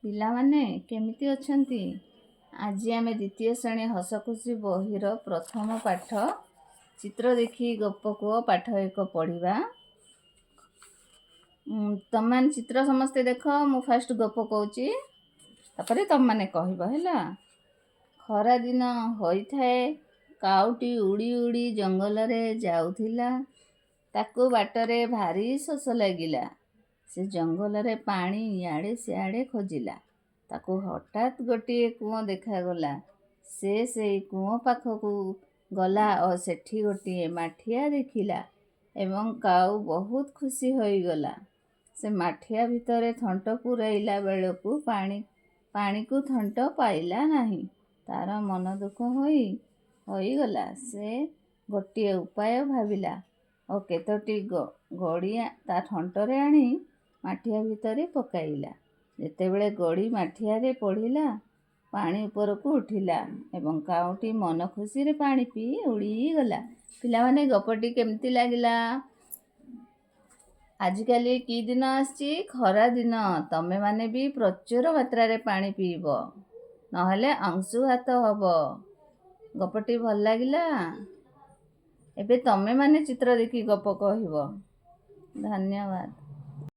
ପିଲାମାନେ କେମିତି ଅଛନ୍ତି? ଆଜି ଆମେ ଦ୍ୱିତୀୟ ଶ୍ରେଣୀ ହସଖୁସି ବହିର ପ୍ରଥମ ପାଠ ଚିତ୍ର ଦେଖି ଗପ କୁହ ପାଠ 1 ପଢ଼ିବା। ତମମାନେ ଚିତ୍ର ସମସ୍ତେ ଦେଖ। ମୁଁ ଫାଷ୍ଟ ଗପ କହୁଛି, ତାପରେ ତମମାନେ କହିବ ହେଲା। ଖରା ଦିନ ହୋଇଥାଏ। କାଉଟି ଉଡ଼ି ଉଡ଼ି ଜଙ୍ଗଲରେ ଯାଉଥିଲା। ତାକୁ ବାଟରେ ଭାରି ଶୋଷ ଲାଗିଲା। ସେ ଜଙ୍ଗଲରେ ପାଣି ଇଆଡ଼େ ସିଆଡ଼େ ଖୋଜିଲା। ତାକୁ ହଠାତ୍ ଗୋଟିଏ କୂଅ ଦେଖାଗଲା। ସେ ସେଇ କୂଅ ପାଖକୁ ଗଲା ଓ ସେଠି ଗୋଟିଏ ମାଠିଆ ଦେଖିଲା ଏବଂ କାଉ ବହୁତ ଖୁସି ହୋଇଗଲା। ସେ ମାଠିଆ ଭିତରେ ଥଣ୍ଟ ପୂରାଇଲା ବେଳକୁ ପାଣିକୁ ଥଣ୍ଟ ପାଇଲା ନାହିଁ। ତାର ମନ ଦୁଃଖ ହୋଇଗଲା। ସେ ଗୋଟିଏ ଉପାୟ ଭାବିଲା ଓ କେତୋଟି ଗୋଡ଼ି ତା ଥଣ୍ଟରେ ଆଣି ମାଠିଆ ଭିତରେ ପକାଇଲା। ଯେତେବେଳେ ଗୋଡ଼ି ମାଠିଆରେ ପଡ଼ିଲା, ପାଣି ଉପରକୁ ଉଠିଲା ଏବଂ କାଉଟି ମନ ଖୁସିରେ ପାଣି ପିଇ ଉଡ଼ିଗଲା। ପିଲାମାନେ, ଗପଟି କେମିତି ଲାଗିଲା? ଆଜିକାଲି କି ଦିନ ଆସିଛି? ଖରା ଦିନ। ତମେମାନେ ବି ପ୍ରଚୁର ମାତ୍ରାରେ ପାଣି ପିଇବ, ନହେଲେ ଅଂଶୁଘାତ ହବ। ଗପଟି ଭଲ ଲାଗିଲା? ଏବେ ତମେମାନେ ଚିତ୍ର ଦେଖି ଗପ କହିବ। ଧନ୍ୟବାଦ।